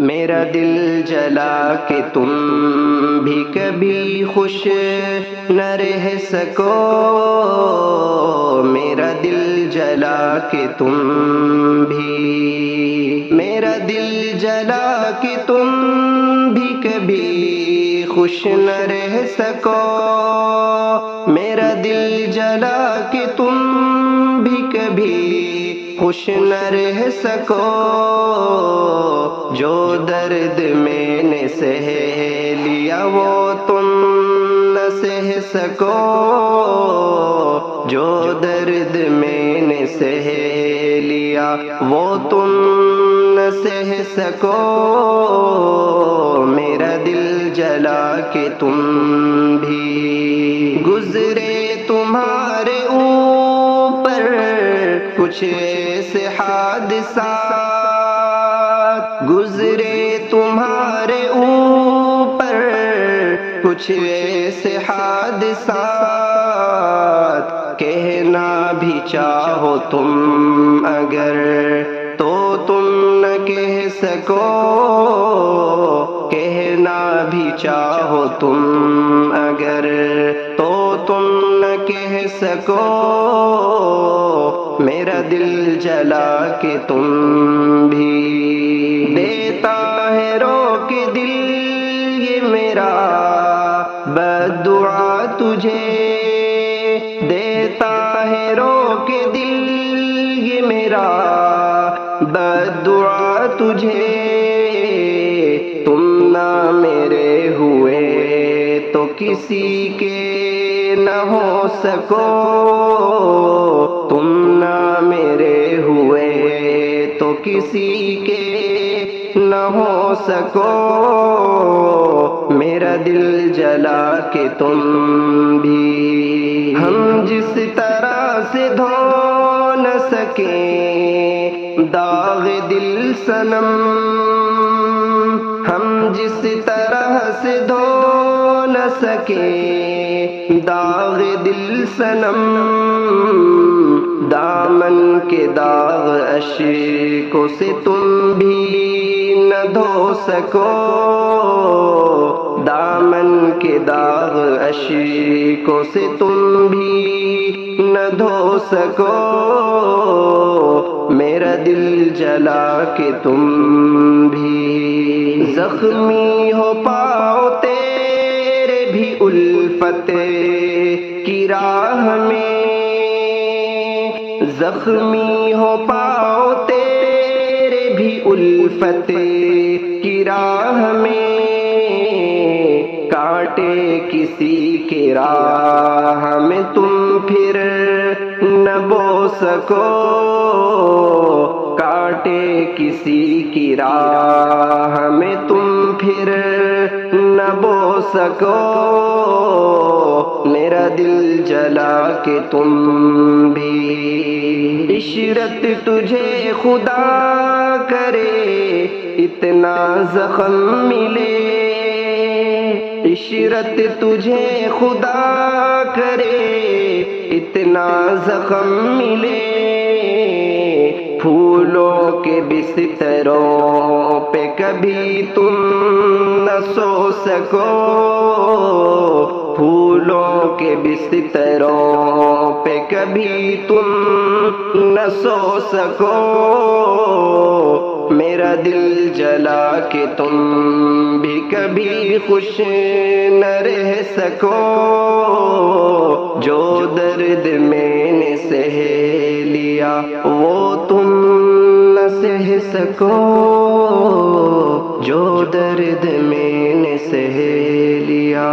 میرا دل جلا کہ تم بھی کبھی خوش نہ رہ سکو، میرا دل جلا کہ تم بھی، میرا دل جلا کہ تم بھی کبھی خوش نہ رہ سکو، میرا دل جلا کہ تم بھی کبھی خوش نہ رہ سکو، جو درد میں نے سہ لیا وہ تم نہ سہ سکو، جو درد میں نے سہ لیا وہ تم نہ سہ سکو، میرا دل جلا کہ تم بھی گزرے تمہارے اوپر کچھ ایسے حادثات، گزرے تمہارے اوپر کچھ ایسے حادثات، کہنا بھی چاہو تم اگر تو تم نہ کہہ سکو، کہنا بھی چاہو تم اگر تو تم نہ کہہ سکو، میرا دل جلا کہ تم بھی دیتا ہے رو کے دل یہ میرا بد دعا تجھے، دیتا ہے رو کے دل یہ میرا بد دعا تجھے، تم نہ میرے ہوئے تو کسی کے نہ ہو سکو، تم نہ میرے ہوئے تو کسی کے نہ ہو سکو، میرا دل جلا کہ تم بھی، ہم جس طرح سے دھو نہ سکیں داغ دل صنم، ہم جس طرح سے دھو نہ سکیں داغ دل صنم، دامن کے داغ اشکوں سے تم بھی نہ دھو سکو، دامن کے داغ اشکوں سے تم بھی نہ دھو سکو، میرا دل جلا کہ تم بھی زخمی ہو پاؤ تیرے بھی الفت کی راہ میں، زخمی ہو پاؤ تیرے بھی الفت کی راہ میں، کانٹے کسی کے راہ میں تم پھر نہ بو سکو، کانٹے کسی کی راہ میں تم پھر نہ بو سکو، میرا دل جلا کہ تم بھی عشرت تجھے خدا کرے اتنا زخم ملے، عشرت تجھے خدا کرے اتنا زخم ملے، پھولوں کے بستروں پہ کبھی تم نہ سو سکو، پھولوں کے بستروں پہ کبھی تم نہ سو سکو، میرا دل جلا کہ تم بھی کبھی خوش نہ رہ سکو، جو درد میں نے سہ لیا وہ تم نہ سہ سکو، جو درد میں نے سہ لیا